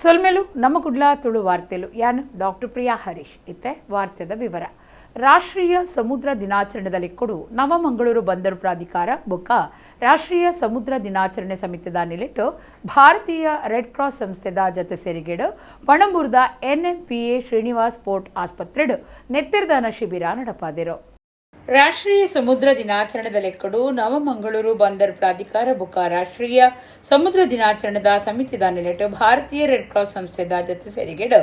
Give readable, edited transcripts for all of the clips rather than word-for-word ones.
ಸೊಲ್ಮೆಲು ನಮ್ಮ ಕುಡ್ಲ ತುಳು ವಾರ್ತೆಲು ಯಾನು ಡಾಕ್ಟರ್ ಪ್ರಿಯಾ ಹರೀಶ್ ಇತ್ತೆ ವಾರ್ತೆದ ವಿವರ. ರಾಷ್ಟ್ರೀಯ ಸಮುದ್ರ ದಿನಾಚರಣೆದಲ್ಲಿ ಕೊಡು ನವಮಂಗಳೂರು ಬಂದರು ಪ್ರಾಧಿಕಾರ ಬೊಕ್ಕ ರಾಷ್ಟ್ರೀಯ ಸಮುದ್ರ ದಿನಾಚರಣೆ ಸಮಿತಿದ ನಿಲಿಟ್ಟು ಭಾರತೀಯ ರೆಡ್ ಕ್ರಾಸ್ ಸಂಸ್ಥೆದ ಜೊತೆ ಸೇರಿಗೆಡು ಪಣಂಬೂರ್ದ NMPA ಶ್ರೀನಿವಾಸ್ ಪೋರ್ಟ್ ಆಸ್ಪತ್ರೆಡು ನೆತ್ತಿರದಾನ ಶಿಬಿರ ನಡಪಾದಿರು. ರಾಷ್ಟ್ರೀಯ ಸಮುದ್ರ ದಿನಾಚರಣೆದಲೆಕ್ಕಡು ನವಮಂಗಳೂರು ಬಂದರು ಪ್ರಾಧಿಕಾರ ಬುಕ್ಕ ರಾಷ್ಟ್ರೀಯ ಸಮುದ್ರ ದಿನಾಚರಣೆದ ಸಮಿತಿದ ನಿಲಿಟ್ಟು ಭಾರತೀಯ ರೆಡ್ ಕ್ರಾಸ್ ಸಂಸ್ಥೆದ ಜೊತೆ ಸೇರಿಗೆಡು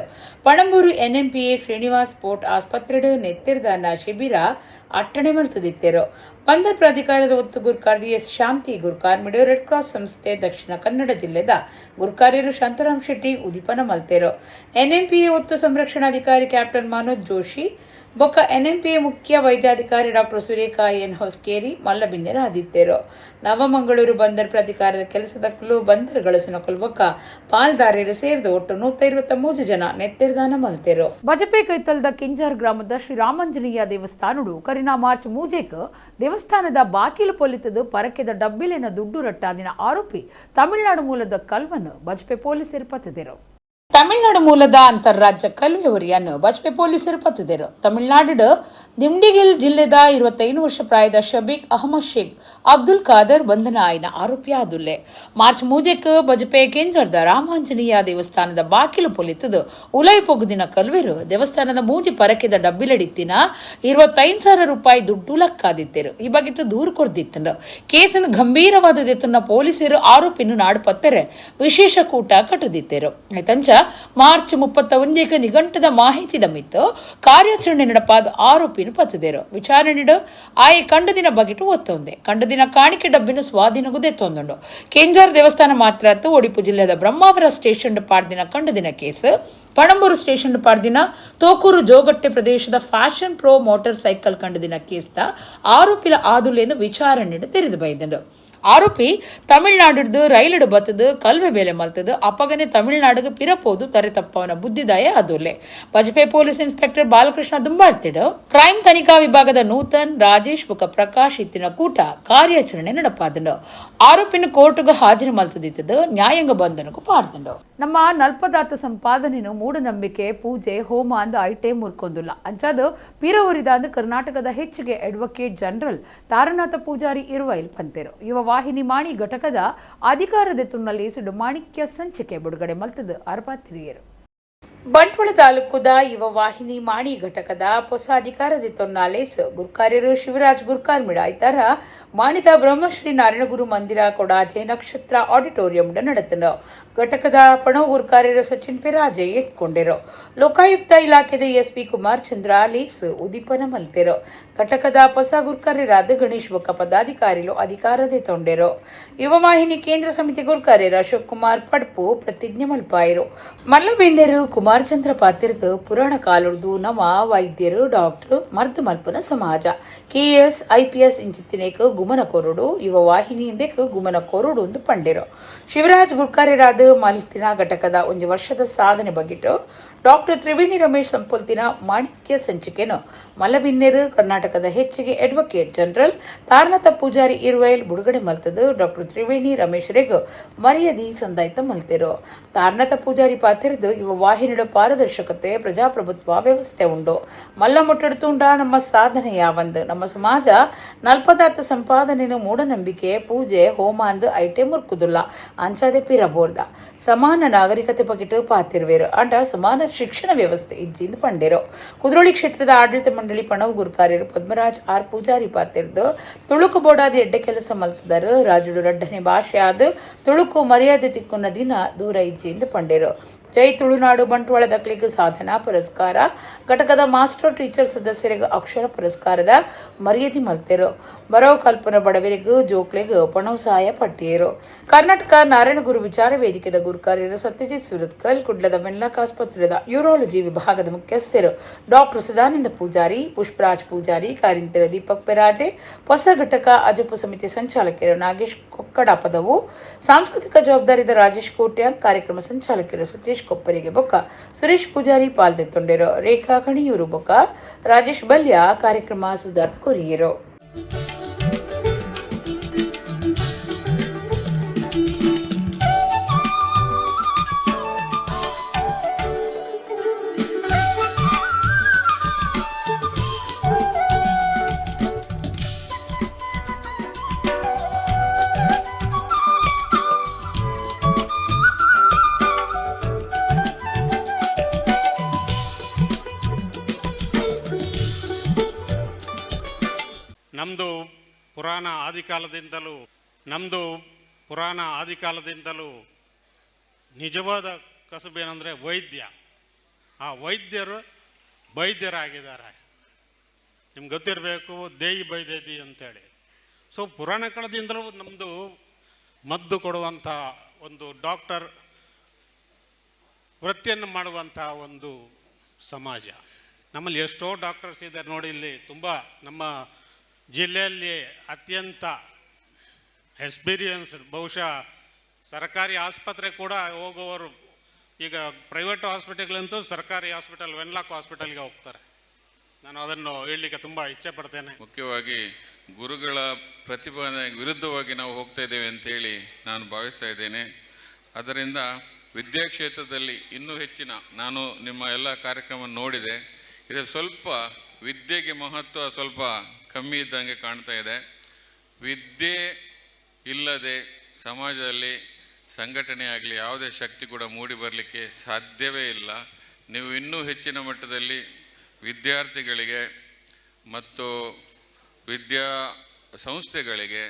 ಪಣಂಬೂರು NMPA ಶ್ರೀನಿವಾಸ್ ಪೋರ್ಟ್ ಆಸ್ಪತ್ರೆಡು ನೆತ್ತಿರದಾನ ಶಿಬಿರ ಅಟ್ಟಣೆ ಮಲ್ತದಿತ್ತೇರು. ಬಂದರ್ ಪ್ರಾಧಿಕಾರದ ಒತ್ತು ಗುರ್ಕಾರ್ದಿ ಎಸ್ ಶಾಂತಿ ಗುರ್ಕಾರ್ಮಿಡು ರೆಡ್ ಕ್ರಾಸ್ ಸಂಸ್ಥೆ ದಕ್ಷಿಣ ಕನ್ನಡ ಜಿಲ್ಲೆದ ಗುರ್ಕಾರ್ಯರು ಶಾಂತರಾಮ್ ಶೆಟ್ಟಿ ಉದಿಪನ ಮಲ್ತೇರು. NMPA ಒತ್ತು ಸಂರಕ್ಷಣಾಧಿಕಾರಿ ಕ್ಯಾಪ್ಟನ್ ಮನೋಜ್ ಜೋಶಿ ಬೊಕ್ಕ NMPA ಮುಖ್ಯ ವೈದ್ಯಾಧಿಕಾರಿ ಡಾಕ್ಟರ್ ಸುರೇಖಾ ಎನ್ ಹೊಸ್ಕೇರಿ ಮಲ್ಲಬಿನ್ನೆರ ಆದಿತ್ತೇರು. ನವಮಂಗಳೂರು ಬಂದರ್ ಪ್ರಾಧಿಕಾರದ ಕೆಲಸದಕ್ಕಲು ಬಂದರ್ ಗಳಸಿನಕಲು ಬೊಕ್ಕ ಪಾಲ್ದಾರ್ಯರು ಸೇರಿದ ಒಟ್ಟು 123 ಜನ ನೆತ್ತಿರದಾನ ಮಲ್ತೇರು. ಬಜಪೆ ಕೈತಲ್ದ ಕಿಂಜಾರ್ ಗ್ರಾಮದ ಶ್ರೀರಾಮಾಂಜನೇಯ ದೇವಸ್ಥಾನಡು ಕರಿನಾ ಮಾರ್ಚ್ ಮೂಜೆಕ್ ದೇವಸ್ಥಾನದ ಬಾಕಿಲು ಪೊಲಿತದು ಪರಕೆದ ಡಬ್ಬಿಲಿನ ದುಡ್ಡು ರಟ್ಟಾದಿನ ಆರೋಪಿ ತಮಿಳುನಾಡು ಮೂಲದ ಕಲ್ವನ್ನು ಬಜಪೆ ಪೊಲೀಸರು ಪತ್ತಿದರು. ತಮಿಳುನಾಡು ಮೂಲದ ಅಂತಾರಾಜ್ಯ ಕಲ್ವೆಯವರಿಯನ್ನು ಬಜಪೆ ಪೊಲೀಸರು ಪತ್ತಿದರು. ತಮಿಳುನಾಡು ದಿಂಡಿಗಿಲ್ ಜಿಲ್ಲೆದ 25 ವರ್ಷ ಪ್ರಾಯದ ಶಬೀಕ್ ಅಹಮದ್ ಶೇಖ್ ಅಬ್ದುಲ್ ಖಾದರ್ ಬಂಧನ ಆಯ್ನ ಆರೋಪಿಯಾದುಲ್ಲೆ. ಮಾರ್ಚ್ ಮೂಜೆಕ್ ಬಜಪೆ ಕೆಂಜರ್ದ ರಾಮಾಂಜನೇಯ ದೇವಸ್ಥಾನದ ಬಾಕಿಲು ಪೊಲಿತದು ಉಲೈ ಪೊಗುದಿನ ಕಲ್ವೆರು ದೇವಸ್ಥಾನದ ಮೂಜಿ ಪರಕೆದ ಡಬ್ಬಿಲಡಿತ್ತಿನ 25,000 ರೂಪಾಯಿ ದುಡ್ಡು ಲಕ್ಕಾದಿತ್ತೇರು. ಈ ಬಗೆಟ್ಟು ದೂರು ಕೊಡ್ದಿತ್ತಂಡು ಕೇಸನ್ನು ಗಂಭೀರವಾದದೆತ್ತನ್ನ ಪೊಲೀಸರು ಆರೋಪಿಯನ್ನು ನಾಡು ಪತ್ತರೆ ವಿಶೇಷ ಕೂಟ ಕಟ್ಟದಿತ್ತೇರು. ಐತಂಚ ಮಾರ್ಚ್ 31 ನಿಘಂಟದ ಮಾಹಿತಿದ ಮಿತ್ತು ಕಾರ್ಯಾಚರಣೆ ನಡಪಾದ ಆರೋಪಿನ ಪತ್ತಿದರು. ವಿಚಾರಣೆಡು ಆಯೆ ಕಂಡದಿನ ಬಗೆಟು ಒತ್ತೊಂದೆ ಕಂಡದಿನ ಕಾಣಿಕೆ ಡಬ್ಬಿನ ಸ್ವಾಧೀನಗುದೆ ತೊಂದುಂಡು. ಕೆಂಜಾರ್ ದೇವಸ್ಥಾನ ಮಾತ್ರ ಒಡಿಪು ಜಿಲ್ಲೆದ ಬ್ರಹ್ಮಾವರ ಸ್ಟೇಷನ್ ಪಾಡ್ದಿನ ಕಂಡದಿನ ಕೇಸ್ ಪಣಂಬೂರು ಸ್ಟೇಷನ್ ಪಾಡ್ದಿನ ತೋಕೂರು ಜೋಗಟ್ಟೆ ಪ್ರದೇಶದ ಫ್ಯಾಷನ್ ಪ್ರೋ ಮೋಟಾರ್ ಸೈಕಲ್ ಕಂಡದಿನ ಕೇಸ್ದ ಆರೋಪಿಲ ಆದುಲೆಂದು ವಿಚಾರಣೆಡು ತೆರೆದು ಬೈದಂಡು. ಆರೋಪಿ ತಮಿಳುನಾಡು ರೈಲಡು ಬತ್ತದು ಕಲ್ವೆ ಬೇಲೆ ಮಲ್ತದು ಅಪ್ಪಗನೆ ತಮಿಳುನಾಡಿಗೆ ಪಿರಪೋದು ತರೆ ತಪ್ಪವನ ಬುದ್ಧಿದಾಯ ಅದುಲ್ಲೆ. ಬಜಪೆ ಪೊಲೀಸ್ ಇನ್ಸ್ಪೆಕ್ಟರ್ ಬಾಲಕೃಷ್ಣ ದುಂಬಾಳ್ತಿಡು ಕ್ರೈಮ್ ತನಿಖಾ ವಿಭಾಗದ ನೂತನ್ ರಾಜೇಶ್ ಬುಕ ಪ್ರಕಾಶ್ ಇತ್ತಿನ ಕೂಟ ಕಾರ್ಯಾಚರಣೆ ನಡಪಾದಂಡು. ಆರೋಪಿನ ಕೋರ್ಟ್ಗೆ ಹಾಜರು ಮಲ್ತದಿತ್ತದು ನ್ಯಾಯಾಂಗ ಬಂಧನಕ್ಕೂ ಪಾಡ್ದಂಡು. ನಮ್ಮ ನಲ್ಪದಾತ ಸಂಪಾದನೆನು ಮೂಢನಂಬಿಕೆ ಪೂಜೆ ಹೋಮ ಅಂದು ಐಟೇ ಮುರ್ಕೊಂದುಲ್ಲ ಅಂಚಾದು ಪಿರವರಿದ ಅಂದು ಕರ್ನಾಟಕದ ಹೆಚ್ಚಿಗೆ ಅಡ್ವೊಕೇಟ್ ಜನರಲ್ ತಾರನಾಥ ಪೂಜಾರಿ ಇರುವೈಲ್ ಪಂತೇರು. ಯುವ ವಾಹಿನಿ ಮಾಣಿ ಘಟಕದ ಅಧಿಕಾರದೆತ್ತುನಲ್ಲಿ ಸುಡು ಮಾಣಿಕ್ಯ ಸಂಚಿಕೆ ಬಿಡುಗಡೆ ಮಲ್ತದು ಅರ್ಪಾತ್ರಿಯರು. ಬಂಟ್ವಾಳ ತಾಲೂಕುದ ಯುವ ವಾಹಿನಿ ಮಾಣಿ ಘಟಕದ ಹೊಸ ಅಧಿಕಾರದೆತ್ತೊನ್ನಾಲೇಸು ಗುರ್ಕಾರ್ಯರು ಶಿವರಾಜ್ ಗುರ್ಕಾರ್ಮಿಡ ಐತಾರ ಮಾಣಿದ ಬ್ರಹ್ಮಶ್ರೀ ನಾರಾಯಣಗುರು ಮಂದಿರ ಕೊಡಾಜೆ ನಕ್ಷತ್ರ ಆಡಿಟೋರಿಯಂ ನಡೆತನು. ಘಟಕದ ಪಣವು ಗುರ್ಕಾರ್ಯರು ಸಚಿನ್ ಪಿರಾಜೆ ಎತ್ಕೊಂಡೆರು. ಲೋಕಾಯುಕ್ತ ಇಲಾಖೆದ SP ಕುಮಾರ್ ಚಂದ್ರ ಲೇಸ್ ಉದಿಪನ ಮಲ್ತೆರು. ಘಟಕದ ಹೊಸ ಗುರ್ಕಾರ್ಯರಾದ ಗಣೇಶ್ ಬೊಕ್ಕ ಪದಾಧಿಕಾರಿಗಳು ಅಧಿಕಾರದೆ ತೊಂಡೆರು. ಯುವ ವಾಹಿನಿ ಕೇಂದ್ರ ಸಮಿತಿ ಗುರ್ಕಾರ್ಯರು ಅಶೋಕ್ ಕುಮಾರ್ ಪಡ್ಪು ಪ್ರತಿಜ್ಞೆ ಮಲ್ಪಾಯರು. ಮಲ್ಲಬೆನ್ನೆರು ಕುಮಾರ್ ಚಂದ್ರ ಪಾತಿರ್ದು ಪುರಾಣ ಕಾಲುಡ್ದು ನವ ವೈದ್ಯರು ಡಾಕ್ಟರ್ ಮರ್ದು ಮಲ್ಪನ ಸಮಾಜ KS IPS ಇಂಚಿತ್ತಿನೇಕ ಗುಮನ ಕೊರಡು ಯುವ ವಾಹಿನಿಯಿಂದಕ್ಕೆ ಗುಮನ ಕೊರಡು ಒಂದು ಪಂಡೆರು. ಶಿವರಾಜ್ ಗುರ್ಕಾರ್ಯರಾದ ಮಲ್ತಿನ ಘಟಕದ 1 ವರ್ಷದ ಸಾಧನೆ ಬಗ್ಗಿಟ್ಟು ಡಾಕ್ಟರ್ ತ್ರಿವೇಣಿ ರಮೇಶ್ ಸಂಪೊಲ್ತಿನ ಮಾಣಿಕ್ಯ ಸಂಚಿಕೆನು ಮಲ್ಲಬಿನ್ನೇರು ಕರ್ನಾಟಕದ ಹೆಚ್ಚಿಗೆ ಅಡ್ವೊಕೇಟ್ ಜನರಲ್ ತಾರನಾಥ ಪೂಜಾರಿ ಇರುವೈಲ್ ಬಿಡುಗಡೆ ಮಲ್ತದು. ಡಾಕ್ಟರ್ ತ್ರಿವೇಣಿ ರಮೇಶ್ರೆಗೂ ಮರ್ಯಾದಿ ಸಂದಾಯ್ತ ಮಲ್ತೆರು. ತಾರನಾಥ ಪೂಜಾರಿ ಪಾತಿರ್ದು ಯುವ ವಾಹಿನಿಯ ಪಾರದರ್ಶಕತೆ ಪ್ರಜಾಪ್ರಭುತ್ವ ವ್ಯವಸ್ಥೆ ಉಂಡು. ಮಲ್ಲ ಮುಟ್ಟೆಡುತ್ತುಂಡ ನಮ್ಮ ಸಾಧನೆ ಯಾವಂದು ನಮ್ಮ ಸಮಾಜ ನಲ್ಪದಾರ್ಥ ಸಂಪಾದನೆನು ಮೂಢನಂಬಿಕೆ ಪೂಜೆ ಹೋಮ ಅಂದು ಐಟೆ ಮುರ್ಕುದುಲ್ಲ ಅಂಚಾದೆ ಪಿರಬೋರ್ದ ಸಮಾನ ನಾಗರಿಕತೆ ಬಗೆಟು ಪಾತಿರುವೇರು ಅಂಡ ಸಮಾನ ಶಿಕ್ಷಣ ವ್ಯವಸ್ಥೆ ಇಜ್ಜಿಂದು ಪಂಡೆರು. ಕುದ್ರೋಳಿ ಕ್ಷೇತ್ರದ ಆಡಳಿತ ಮಂಡಳಿ ಪಣವು ಗುರ್ಕಾರ್ಯರು ಪದ್ಮರಾಜ್ ಆರ್ ಪೂಜಾರಿ ಪಾತಿರ್ದು ತುಳುಕು ಬೋಡಾದ ಎಡ್ಡೆ ಕೆಲಸ ಮಲ್ತದರು. ರಾಜುಡು ರಡ್ಡನೆ ಭಾಷೆ ಆದ ತುಳುಕು ಮರ್ಯಾದೆ ತಿಕ್ಕುನ ದಿನ ದೂರ ಇಜ್ಜಿಂದು ಪಂಡೆರು. ಜೈ ತುಳುನಾಡು ಬಂಟ್ವಾಳ ದಕ್ಲಿಗೂ ಸಾಧನಾ ಪುರಸ್ಕಾರ ಘಟಕದ ಮಾಸ್ಟರ್ ಟೀಚರ್ ಸದಸ್ಯರಿಗೂ ಅಕ್ಷರ ಪುರಸ್ಕಾರದ ಮರ್ಯಾದೆ ಮಲ್ತೆರು. ಬರೋ ಕಲ್ಪನ ಬಡವರಿಗೂ ಜೋಕ್ಲೆಗೂ ಪಣವು ಸಹಾಯ ಪಟ್ಟಿಯರು. ಕರ್ನಾಟಕ ನಾರಾಯಣಗುರು ವಿಚಾರ ವೇದಿಕೆದ ಗುರ್ಕಾರ್ಯರು ಸತ್ಯಜಿತ್ ಸುರತ್ಕಲ್ ಕುಡ್ಲದ ವೆನ್ಲಾಕ್ ಆಸ್ಪತ್ರೆದ ಯೂರಾಲಜಿ ವಿಭಾಗದ ಮುಖ್ಯಸ್ಥರು ಡಾಕ್ಟರ್ ಸದಾನಂದ ಪೂಜಾರಿ ಪುಷ್ಪರಾಜ್ ಪೂಜಾರಿ ಕಾರ್ಯಂತರ ದೀಪಕ್ ಪೆರಾಜೆ ಹೊಸ ಘಟಕ ಅಜಪು ಸಮಿತಿ ಸಂಚಾಲಕರು ನಾಗೇಶ್ ಕೊಕ್ಕಡ ಪದವು ಸಾಂಸ್ಕೃತಿಕ ಜವಾಬ್ದಾರಿದ ರಾಜೇಶ್ ಕೋಟ್ಯಾನ್ ಕಾರ್ಯಕ್ರಮ ಸಂಚಾಲಕರು ಸತೀಶ್ ಕೊಪ್ಪರಿಗೆ ಬೊಕ್ಕ ಸುರೇಶ್ ಪೂಜಾರಿ ಪಾಲ್ದೆತ್ತೊಂಡೆರು. ರೇಖಾ ಕಣಿಯೂರು ಬೊಕ್ಕ ರಾಜೇಶ್ ಬಲ್ಯ ಕಾರ್ಯಕ್ರಮ ಸುಧಾರ್ಥ ಕೊರಿಯರು. ನಮ್ಮದು ಪುರಾಣ ಆದಿಕಾಲದಿಂದಲೂ ನಿಜವಾದ ಕಸುಬೇನೆಂದರೆ ವೈದ್ಯ. ಆ ವೈದ್ಯರಾಗಿದ್ದಾರೆ. ನಿಮ್ಗೆ ಗೊತ್ತಿರಬೇಕು ದೇಯಿ ಬೈದೇದಿ ಅಂತೇಳಿ. ಸೊ ಪುರಾಣ ಕಾಲದಿಂದಲೂ ನಮ್ಮದು ಮದ್ದು ಕೊಡುವಂಥ ಒಂದು ಡಾಕ್ಟರ್ ವೃತ್ತಿಯನ್ನು ಮಾಡುವಂಥ ಒಂದು ಸಮಾಜ. ನಮ್ಮಲ್ಲಿ ಎಷ್ಟೋ ಡಾಕ್ಟರ್ಸ್ ಇದ್ದಾರೆ ನೋಡಿ. ಇಲ್ಲಿ ತುಂಬ ನಮ್ಮ ಜಿಲ್ಲೆಯಲ್ಲಿ ಅತ್ಯಂತ ಎಕ್ಸ್ಪೀರಿಯನ್ಸ್, ಬಹುಶಃ ಸರ್ಕಾರಿ ಆಸ್ಪತ್ರೆ ಕೂಡ ಹೋಗುವವರು ಈಗ ಪ್ರೈವೇಟ್ ಹಾಸ್ಪಿಟಲ್ಗಂತೂ ಸರ್ಕಾರಿ ಹಾಸ್ಪಿಟಲ್ ವೆನ್ಲಾಕ್ ಹಾಸ್ಪಿಟಲ್ಗೆ ಹೋಗ್ತಾರೆ. ನಾನು ಅದನ್ನು ಹೇಳಲಿಕ್ಕೆ ತುಂಬ ಇಚ್ಛೆ ಪಡ್ತೇನೆ. ಮುಖ್ಯವಾಗಿ ಗುರುಗಳ ಪ್ರತಿಪಾದನೆಗೆ ವಿರುದ್ಧವಾಗಿ ನಾವು ಹೋಗ್ತಾ ಇದ್ದೇವೆ ಅಂತೇಳಿ ನಾನು ಭಾವಿಸ್ತಾ ಇದ್ದೇನೆ. ಅದರಿಂದ ವಿದ್ಯಾಕ್ಷೇತ್ರದಲ್ಲಿ ಇನ್ನೂ ಹೆಚ್ಚಿನ, ನಾನು ನಿಮ್ಮ ಎಲ್ಲ ಕಾರ್ಯಕ್ರಮ ನೋಡಿದೆ, ಇದರಲ್ಲಿ ಸ್ವಲ್ಪ ವಿದ್ಯೆಗೆ ಮಹತ್ವ ಸ್ವಲ್ಪ ಕಮ್ಮಿ ಇದ್ದಂಗೆ ಕಾಣ್ತಾ ಇದೆ. ವಿದ್ಯೆ ಇಲ್ಲದೆ ಸಮಾಜದಲ್ಲಿ ಸಂಘಟನೆ ಆಗಲಿ ಯಾವುದೇ ಶಕ್ತಿ ಕೂಡ ಮೂಡಿ ಬರಲಿಕ್ಕೆ ಸಾಧ್ಯವೇ ಇಲ್ಲ. ನೀವು ಇನ್ನೂ ಹೆಚ್ಚಿನ ಮಟ್ಟದಲ್ಲಿ ವಿದ್ಯಾರ್ಥಿಗಳಿಗೆ ಮತ್ತು ವಿದ್ಯಾ ಸಂಸ್ಥೆಗಳಿಗೆ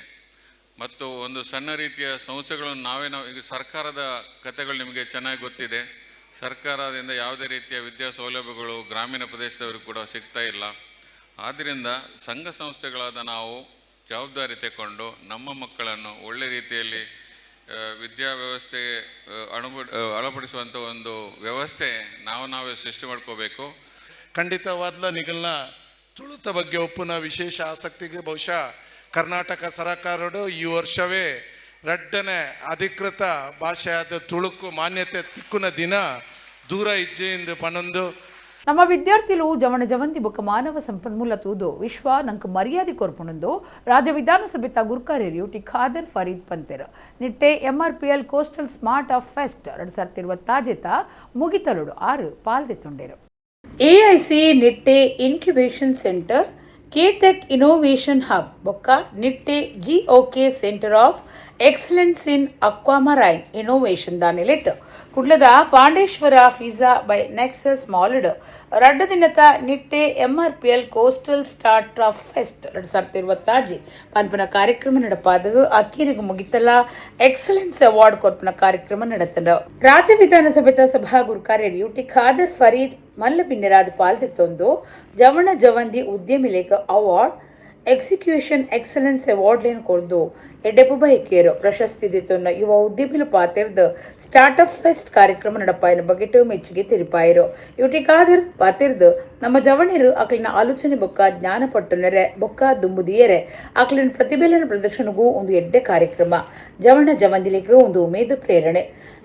ಮತ್ತು ಒಂದು ಸಣ್ಣ ರೀತಿಯ ಸಂಸ್ಥೆಗಳನ್ನು ನಾವು ಈಗ ಸರ್ಕಾರದ ಕಥೆಗಳು ನಿಮಗೆ ಚೆನ್ನಾಗಿ ಗೊತ್ತಿದೆ. ಸರ್ಕಾರದಿಂದ ಯಾವುದೇ ರೀತಿಯ ವಿದ್ಯಾ ಸೌಲಭ್ಯಗಳು ಗ್ರಾಮೀಣ ಪ್ರದೇಶದವರಿಗೆ ಕೂಡ ಸಿಗ್ತಾ ಇಲ್ಲ. ಆದ್ದರಿಂದ ಸಂಘ ಸಂಸ್ಥೆಗಳಾದ ನಾವು ಜವಾಬ್ದಾರಿ ತಗೊಂಡು ನಮ್ಮ ಮಕ್ಕಳನ್ನು ಒಳ್ಳೆ ರೀತಿಯಲ್ಲಿ ವಿದ್ಯಾ ವ್ಯವಸ್ಥೆಗೆ ಅಳವಡಿಸುವಂಥ ಒಂದು ವ್ಯವಸ್ಥೆ ನಾವೇ ಸೃಷ್ಟಿ ಮಾಡ್ಕೋಬೇಕು. ಖಂಡಿತವಾದ್ಲ ನಿಗಲ್ನ ತುಳುತ ಬಗ್ಗೆ ಒಪ್ಪುನ ವಿಶೇಷ ಆಸಕ್ತಿಗೆ ಬಹುಶಃ ಕರ್ನಾಟಕ ಸರಕಾರಡು ಈ ವರ್ಷವೇ ರಡ್ಡನೆ ಅಧಿಕೃತ ಭಾಷೆಯಾದ ತುಳುಕು ಮಾನ್ಯತೆ ತಿಕ್ಕುನ ದಿನ ದೂರ ಇಜ್ಜೆಯಿಂದ ಪನೊಂದು ನಮ್ಮ ವಿದ್ಯಾರ್ಥಿಗಳು ಜವಣ ಜವಂತಿ ಬೊಕ್ಕ ಮಾನವ ಸಂಪನ್ಮೂಲ ತೂದು ವಿಶ್ವ ನಂಗೆ ಮರ್ಯಾದೆ ಕೊರ್ಪುಣಂದು ರಾಜ್ಯ ವಿಧಾನಸಭೆ ಗುರುಕಾರ್ಯರು ಟಿ ಖಾದರ್ ಫರೀದ್ ಪಂತೆರ್ Nitte MRPL coastal smart of fest 2026 ಮುಗಿತಲುಡು 6 ಪಾಲ್ದೆತ್ತುಂಡೆರು. AIC Nitte incubation centre, KTech innovation hub ಬೊಕ್ಕ Nitte GOK centre of excellence in aquamarine innovation ದಾನಿಲೆಟ್ ಕುಡ್ಲದ ಪಾಂಡೇಶ್ವರ ಫಿಜಾ ಬೈ ನೆಕ್ಸಸ್ ಮಾಲ್ಡ್ ರಡ್ಡು ದಿನದ Nitte MRPL coastal start of fest 2026 ಪನ್ಪನ ಕಾರ್ಯಕ್ರಮ ನಡಪಾದ ಅಕ್ಕೀರಿಗೆ ಮುಗಿತಲ ಎಕ್ಸಲೆನ್ಸ್ ಅವಾರ್ಡ್ ಕೊರ್ಪನ ಕಾರ್ಯಕ್ರಮ ನಡೆತಂಡ. ರಾಜ್ಯ ವಿಧಾನಸಭೆ ಸಭಾ ಗುರುಕಾರ್ಯರು ಟಿ ಖಾದರ್ ಫರೀದ್ ಮಲ್ಲಬಿನ್ನೆರಾದ ಪಾಲ್ದೆತ್ತೊಂದು ಜವಣ ಜವಂದಿ ಉದ್ಯಮಿಲೇಖ ಅವಾರ್ಡ್ ಎಕ್ಸಿಕ್ಯೂಷನ್ ಎಕ್ಸಲೆನ್ಸ್ ಅವಾರ್ಡ್ ಲೇನ್ ಕೊಡ್ದು ಎಡ್ಡೆಪು ಬೈಕೇರು ಪ್ರಶಸ್ತಿ ದಿತ್ತೊನ್ನ ಯುವ ಉದ್ಯಮಿಲು ಪಾತೆರ್ದು ಸ್ಟಾರ್ಟ್ ಅಪ್ ಫೆಸ್ಟ್ ಕಾರ್ಯಕ್ರಮ ನಡಪಾಯಿನ ಬಗೆಟು ಮೆಚ್ಚುಗೆ ತೆರಿಪಾಯಿರು. ಯುಟಿ ಖಾದರ್ ಪಾತೆರ್ದು ನಮ್ಮ ಜವಣಿರು ಅಕ್ಲಿನ ಆಲೋಚನೆ ಬೊಕ್ಕ ಜ್ಞಾನ ಪಟ್ಟುನೆರೆ ಬೊಕ್ಕ ದುಂಬುದಿಯರೆ ಅಕ್ಲಿನ ಪ್ರತಿಭೆಲನ ಪ್ರದರ್ಶನಗೂ ಒಂದು ಎಡ್ಡೆ ಕಾರ್ಯಕ್ರಮ. ಜವಣ ಜವಂದಿಲಿಗೂ ಒಂದು ಉಮೇದು ಪ್ರೇರಣೆ.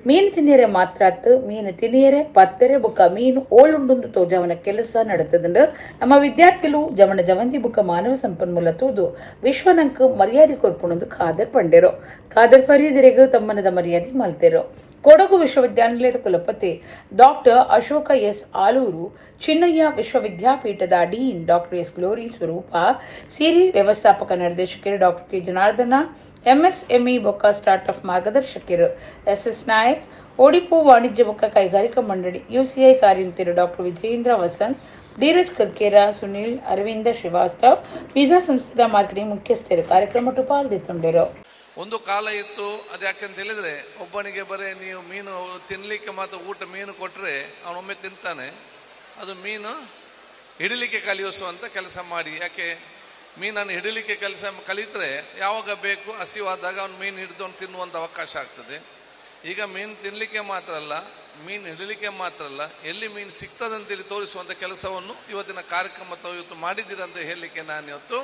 ಮೀನು ತಿನ್ನಿಯರೆ ಮಾತ್ರಾತ್ ಮೀನು ತಿನ್ನಿಯರೆ ಪತ್ತೆರೆ ಬೊಕ್ಕ ಮೀನು ಓಳುಂಡು ತೋಜವನ ಕೆಲಸ ನಡೆತದಂಡು ನಮ್ಮ ವಿದ್ಯಾರ್ಥಿಗಳು ಜವಣ ಜವಂತಿ ಬೊಕ್ಕ ಮಾನವ ಸಂಪನ್ಮೂಲ ತೂದು ವಿಶ್ವನಂಕ್ ಮರ್ಯಾದೆ ಕೊರ್ಪುಣಂದು ಖಾದರ್ ಪಂಡೆರು. ಖಾದರ್ ಫರೀದರಿಗೆ ತಮ್ಮನದ ಮರ್ಯಾದೆ ಮಲ್ತೆರು. ಕೊಡಗು ವಿಶ್ವವಿದ್ಯಾನಿಲಯದ ಕುಲಪತಿ ಡಾಕ್ಟರ್ ಅಶೋಕ ಎಸ್ ಆಲೂರು, ಚಿನ್ನಯ್ಯ ವಿಶ್ವವಿದ್ಯಾಪೀಠದ dean doctor S Glory Swaroopa, Siri ವ್ಯವಸ್ಥಾಪಕ ನಿರ್ದೇಶಕರು ಡಾಕ್ಟರ್ ಕೆ ಜನಾರ್ದನ, MSME ಬೊಕ್ಕ ಸ್ಟಾರ್ಟ್ಅಪ್ ಮಾರ್ಗದರ್ಶಕರು SS ನಾಯಕ್, ಓಡಿಪೋ ವಾಣಿಜ್ಯ ಬೊಕ್ಕ ಕೈಗಾರಿಕಾ ಮಂಡಳಿ UCI ಕಾರ್ಯಂತರು ಡಾಕ್ಟರ್ ವಿಜಯೇಂದ್ರ ವಸಂತ್, ಧೀರಜ್ ಕರ್ಕೇರ, ಸುನಿಲ್, ಅರವಿಂದ ಶ್ರೀವಾಸ್ತವ್, ಪಿಜ್ಜಾ ಸಂಸ್ಥೆದ ಮಾರ್ಕೆಟಿಂಗ್ ಮುಖ್ಯಸ್ಥರು ಕಾರ್ಯಕ್ರಮ ಪಾಲ್ಗೊಂಡಿದ್ದರು. ಒಂದು ಕಾಲ ಇತ್ತು, ಅದು ಯಾಕೆಂತ ಹೇಳಿದ್ರೆ ಒಬ್ಬನಿಗೆ ಬರೀ ನೀವು ಮೀನು ತಿನ್ನಲಿಕ್ಕೆ ಮಾತ್ರ ಊಟ ಮೀನು ಕೊಟ್ಟರೆ ಅವನೊಮ್ಮೆ ತಿಂತಾನೆ, ಅದು ಮೀನು ಹಿಡಿಲಿಕ್ಕೆ ಕಲಿಸುವಂಥ ಕೆಲಸ ಮಾಡಿ. ಯಾಕೆ ಮೀನನ್ನು ಹಿಡಿಲಿಕ್ಕೆ ಕೆಲಸ ಕಲಿತರೆ ಯಾವಾಗ ಬೇಕು ಹಸಿವಾದಾಗ ಅವ್ನು ಮೀನು ಹಿಡಿದು ತಿನ್ನುವಂಥ ಅವಕಾಶ ಆಗ್ತದೆ. ಈಗ ಮೀನು ತಿನ್ನಲಿಕ್ಕೆ ಮಾತ್ರ ಅಲ್ಲ, ಮೀನು ಹಿಡಿಲಿಕ್ಕೆ ಮಾತ್ರ ಅಲ್ಲ, ಎಲ್ಲಿ ಮೀನು ಸಿಗ್ತದಂತೇಳಿ ತೋರಿಸುವಂಥ ಕೆಲಸವನ್ನು ಇವತ್ತಿನ ಕಾರ್ಯಕ್ರಮ ಇವತ್ತು ಮಾಡಿದ್ದೀರಂತ ಹೇಳಲಿಕ್ಕೆ ನಾನು ಇವತ್ತು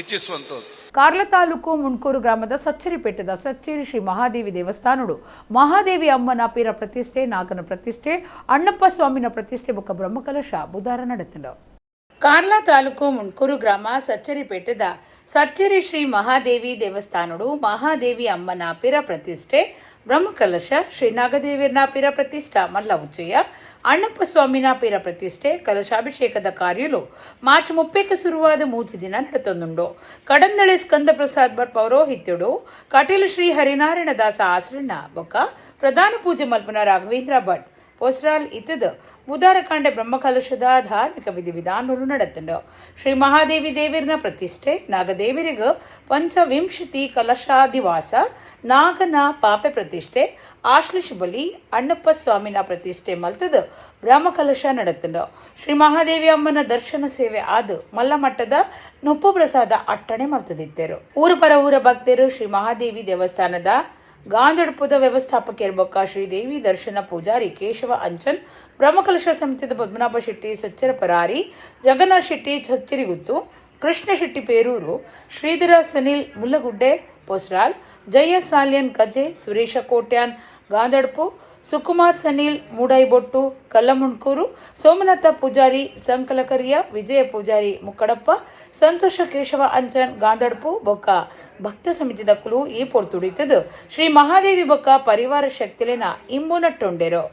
ಇಚ್ಛಿಸುವಂಥದ್ದು. ಕಾರ್ಲ ತಾಲೂಕು ಮುಣ್ಕೂರು ಗ್ರಾಮದ ಸಚ್ಚರಿಪೇಟದ ಸಚ್ಚೇರಿ ಶ್ರೀ ಮಹಾದೇವಿ ದೇವಸ್ಥಾನಡು ಮಹಾದೇವಿ ಅಮ್ಮನ ಪೀರ ಪ್ರತಿಷ್ಠೆ, ನಾಗನ ಪ್ರತಿಷ್ಠೆ, ಅಣ್ಣಪ್ಪ ಸ್ವಾಮಿನ ಪ್ರತಿಷ್ಠೆ ಬೊಕ್ಕ ಬ್ರಹ್ಮಕಲಶ ಬುಧವಾರ ನಡೆತಂಡ. ಕಾರ್ಲ ತಾಲೂಕು ಮುಣ್ಕೂರು ಗ್ರಾಮ ಸಚ್ಚರಿಪೇಟದ ಸಚ್ಚೇರಿ ಶ್ರೀ ಮಹಾದೇವಿ ದೇವಸ್ಥಾನಡು ಮಹಾದೇವಿ ಅಮ್ಮನ ಪಿರ ಪ್ರತಿಷ್ಠೆ, ಬ್ರಹ್ಮಕಲಶ, ಶ್ರೀ ನಾಗದೇವಿಯರ್ನ ಪಿರ ಪ್ರತಿಷ್ಠಾ ಮಲ್ಲ ಉಚ್ಚಯ, ಅಣ್ಣಪ್ಪ ಸ್ವಾಮಿನ ಪಿರ ಪ್ರತಿಷ್ಠೆ, ಕಲಶಾಭಿಷೇಕದ ಕಾರ್ಯಲು ಮಾರ್ಚ್ 30ಕ್ಕೆ ಶುರುವಾದ 3 ದಿನ ನಡೆತೊಂದುಂಡು. ಕಡಂದಳೆ ಸ್ಕಂದ ಪ್ರಸಾದ್ ಭಟ್ ಪೌರೋಹಿತ್ಯುಡು ಕಟೀಲು ಶ್ರೀ ಹರಿನಾರಾಯಣ ದಾಸ ಆಸರಣ್ಣ ಬೊಕ್ಕ ಪ್ರಧಾನ ಪೂಜೆ ಮಲ್ಪನ ರಾಘವೇಂದ್ರ ಭಟ್, ಪೊಸ್ರಾಲ್ ಇತ್ತದ ಬುಧಾರಕಾಂಡೆ ಬ್ರಹ್ಮಕಲಶದ ಧಾರ್ಮಿಕ ವಿಧಿವಿಧಾನಗಳು ನಡೆತಂಡು. ಶ್ರೀ ಮಹಾದೇವಿ ದೇವಿರನ ಪ್ರತಿಷ್ಠೆ, ನಾಗದೇವರಿಗೆ ಪಂಚವಿಂಶತಿ ಕಲಶಾದಿವಾಸ, ನಾಗನ ಪಾಪೆ ಪ್ರತಿಷ್ಠೆ, ಆಶ್ಲೇಷ ಬಲಿ, ಅಣ್ಣಪ್ಪ ಸ್ವಾಮಿನ ಪ್ರತಿಷ್ಠೆ ಮಲ್ತದ ಬ್ರಹ್ಮಕಲಶ ನಡೆತಂಡು. ಶ್ರೀ ಮಹಾದೇವಿ ಅಮ್ಮನ ದರ್ಶನ ಸೇವೆ ಆದ ಮಲ್ಲಮಟ್ಟದ ನೊಪ್ಪು ಪ್ರಸಾದ ಅಟ್ಟಣೆ ಮಲ್ತದಿತ್ತರು. ಊರ ಪರ ಊರ ಭಕ್ತರು ಶ್ರೀ ಮಹಾದೇವಿ ದೇವಸ್ಥಾನದ ಗಾಂಧಡ್ಪುದ ವ್ಯವಸ್ಥಾಪಕಿಯರ ಬೊಕ್ಕ ಶ್ರೀದೇವಿ ದರ್ಶನ ಪೂಜಾರಿ ಕೇಶವ ಅಂಚನ್, ಬ್ರಹ್ಮಕಲಶ ಸಮಿತಿದ ಪದ್ಮನಾಭ ಶೆಟ್ಟಿ ಸಚ್ಚರ ಪರಾರಿ, ಜಗನ್ನಾಥ್ ಶೆಟ್ಟಿ ಚಚ್ಚರಿಗುತ್ತು, ಕೃಷ್ಣ ಶೆಟ್ಟಿ ಪೇರೂರು, ಶ್ರೀಧರ ಸುನಿಲ್ ಮುಲ್ಲಗುಡ್ಡೆ ಪೊಸ್ರಾಲ್, ಜಯ ಸಾಲ್ಯನ್ ಕಜೆ, ಸುರೇಶ ಕೋಟ್ಯಾನ್ ಗಾಂಧಡ್ಪು, ಸುಕುಮಾರ್ ಸನೀಲ್ ಮೂಡೈಬೊಟ್ಟು ಕಲ್ಲಮುಣ್ಕೂರು, ಸೋಮನಾಥ ಪೂಜಾರಿ ಸಂಕಲಕರಿಯ, ವಿಜಯ ಪೂಜಾರಿ ಮುಕ್ಕಡಪ್ಪ, ಸಂತೋಷ ಕೇಶವ ಅಂಚನ್ ಗಾಂಧಡ್ಪು ಬೊಕ್ಕ ಭಕ್ತ ಸಮಿತಿ ದಕ್ಕಲು ಈ ಪೊರ್ತುಡಿತದು ಶ್ರೀ ಮಹಾದೇವಿ ಬೊಕ್ಕ ಪರಿವಾರ ಶಕ್ತಿಲೆನ ಇಂಬುನಟ್ಟೊಂಡೆರು.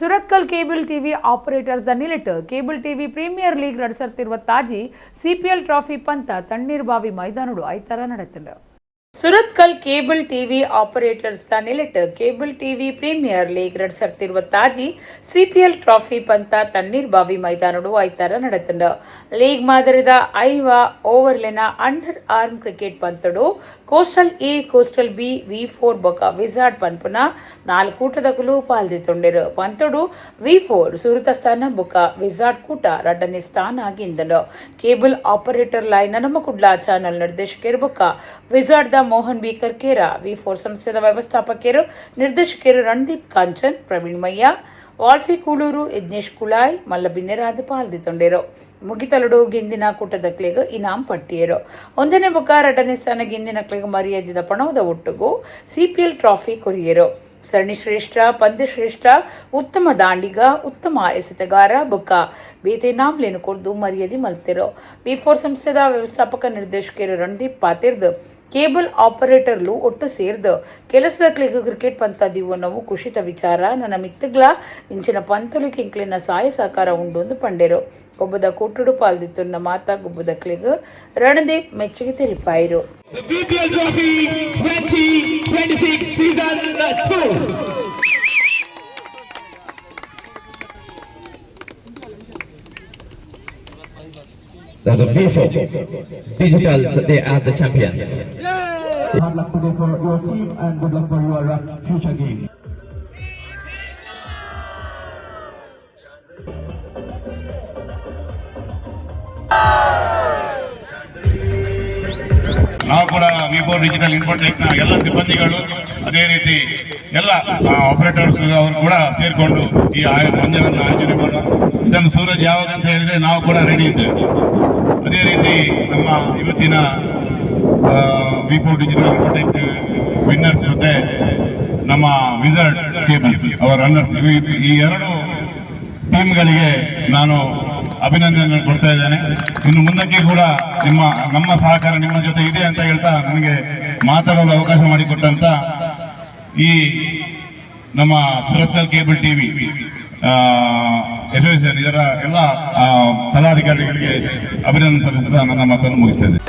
ಸುರತ್ಕಲ್ ಕೇಬಲ್ ಟಿವಿ ಆಪರೇಟರ್ಸ್ ನಿಲಿಟ್ cable TV premier league 2020 CPL trophy ಪಂತ ತಣ್ಣೀರ್ಬಾವಿ ಮೈದಾನಡು ಐತರ ನಡೆತಂಡ. ಸುರತ್ಕಲ್ ಕೇಬಲ್ ಟಿವಿ ಆಪರೇಟರ್ಸ್ ನಿಲಿಟ್ cable TV premier league 2020 CPL trophy ಪಂತ ತಣ್ಣೀರ್ಬಾವಿ ಮೈದಾನಡು ಐತರ ನಡೆತಂಡ. ಲೀಗ್ ಮಾದರಿದ ಐವ ಓವರ್ಲೆನ ಅಂಡರ್ ಆರ್ಮ್ ಕ್ರಿಕೆಟ್ ಪಂತಡು coastal A coastal B V4 ಬೊಕ ವಿಜಾರ್ಡ್ ಪನ್ಪುನ 4 ಕೂಟದಕಲು ಪಾಲ್ದಿತ್ತೊಂಡೆರು. ಪಂತಡು V4 ಸುರುತ ಸ್ಥಾನ ಬೊಕ ವಿಜಾರ್ಡ್ ಕೂಟ ರಡ್ಡನೇ ಸ್ಥಾನ ಆಗಿಂದನು. ಕೇಬಲ್ ಆಪರೇಟರ್ ಲೈನ್ ನಮ್ಮಕುಡ್ಲ ಚಾನಲ್ ನಿರ್ದೇಶಕರು ಬೊಕ wizard Mohan B Karkera, V4 ಸಂಸ್ಥೆಯ ವ್ಯವಸ್ಥಾಪಕರು ನಿರ್ದೇಶಕರು ರಣದೀಪ್ ಕಾಂಚನ್, ಪ್ರವೀಣ್ ಮಯ್ಯ, ವಾಲ್ಫಿ ಕೂಳೂರು, ಯಜ್ಞೇಶ್ ಕುಳಾಯ್, ಮಲ್ಲ ಬಿನ್ನೆರಾದ ಪಾಲ್ದಿತ್ತೊಂಡೆರು. ಮುಗಿತಲಡು ಗಿಂದಿನ ಕೂಟದಕ್ಲೆಗ್ ಇನಾಮ್ ಪಟ್ಟಿಯರು. 1ನೇ ಬೊಕ 2ನೇ ಸ್ಥಾನ ಗಿಂದಿನಕ್ಲೆಗ್ ಮರ್ಯಾದಿದ ಪಣವದ ಒಟ್ಟುಗೂ ಸಿಪಿಎಲ್ ಟ್ರಾಫಿ ಕೊರಿಯರು. ಸರಣಿ ಶ್ರೇಷ್ಠ, ಪಂದ್ಯ ಶ್ರೇಷ್ಠ, ಉತ್ತಮ ದಾಂಡಿಗ, ಉತ್ತಮ ಎಸೆತಗಾರ ಬೊಕ್ಕ ಬೇತೇನಾಮ್ಲೇನು ಕೊಡ್ದು ಮರ್ಯಾದೆ ಮಲ್ತಿರೋ. V4 ಸಂಸ್ಥೆಯ ವ್ಯವಸ್ಥಾಪಕ ನಿರ್ದೇಶಕರು ರಣದೀಪ್ ಪಾತಿರ್ದು ಕೇಬಲ್ ಆಪರೇಟರ್ಲು ಒಟ್ಟು ಸೇರ್ದು ಕೆಲಸದ ಕ್ಲಿಗ್ ಕ್ರಿಕೆಟ್ ಪಂತ ದಿವನವು ಖುಷಿತ ವಿಚಾರ. ನನ್ನ ಮಿತ್ತಗ್ಲ ಇಂಚಿನ ಪಂತಲು ಕಿಂಕ್ಲಿನ ಸಹಾಯ ಸಹಕಾರ ಉಂಡು ಪಂಡೆರು. ಒಬ್ಬದ ಕೂಟುಡು ಪಾಲ್ದಿತ್ತು ಮಾತ ಗುಬ್ಬದ ಕ್ಲಿಗ್ ರಣದೀಪ್ ಮೆಚ್ಚುಗೆ ತೆರಿಪಾಯಿರು. The V4 Digital, they are the champions. Hard luck today for your team and good luck for your future game. ನಾವು ಕೂಡ ವಿ4 ಡಿಜಿಟಲ್ ಇನ್ಫೋಟೆಕ್ನ ಎಲ್ಲ ಸಿಬ್ಬಂದಿಗಳು ಅದೇ ರೀತಿ ಎಲ್ಲ ಆಪರೇಟರ್ಸ್ ಅವರು ಕೂಡ ಸೇರಿಕೊಂಡು ಈ ಪಂದ್ಯವನ್ನು ಆಯೋಜನೆ ಮಾಡುವ. ಇದನ್ನು ಸೂರಜ್ ಯಾವಾಗ ಅಂತ ಹೇಳಿದ್ರೆ ನಾವು ಕೂಡ ರೆಡಿ ಇದ್ದೇವೆ. ಅದೇ ರೀತಿ ನಮ್ಮ ಇವತ್ತಿನ ವಿ4 ಡಿಜಿಟಲ್ ಇನ್ಫೋಟೆಕ್ ವಿನ್ನರ್ಸ್ ಜೊತೆ ನಮ್ಮ ವಿಸರ್ಡ್ ಕೇಬಲ್ಸ್ ಅವರ ರನ್ನರ್ಸ್ ಈ ಎರಡು ಟೀಮ್ಗಳಿಗೆ ನಾನು ಅಭಿನಂದನೆ ಕೊಡ್ತಾ ಇದ್ದೇನೆ. ಇನ್ನು ಮುಂದಕ್ಕೆ ಕೂಡ ನಮ್ಮ ಸಹಕಾರ ನಿಮ್ಮ ಜೊತೆ ಇದೆ ಅಂತ ಹೇಳ್ತಾ ನನಗೆ ಮಾತಾಡಲು ಅವಕಾಶ ಮಾಡಿಕೊಟ್ಟಂತ ಈ ನಮ್ಮ ಸುರತ್ಕಲ್ ಕೇಬಲ್ ಟಿವಿ ಅಸೋಸಿಯೇಷನ್ ಇದರ ಎಲ್ಲ ಪದಾಧಿಕಾರಿಗಳಿಗೆ ಅಭಿನಂದನೆ ಸಲ್ಲಿಸುತ್ತಾ ನನ್ನ ಮಾತನ್ನು ಮುಗಿಸ್ತಾ ಇದ್ದೇನೆ.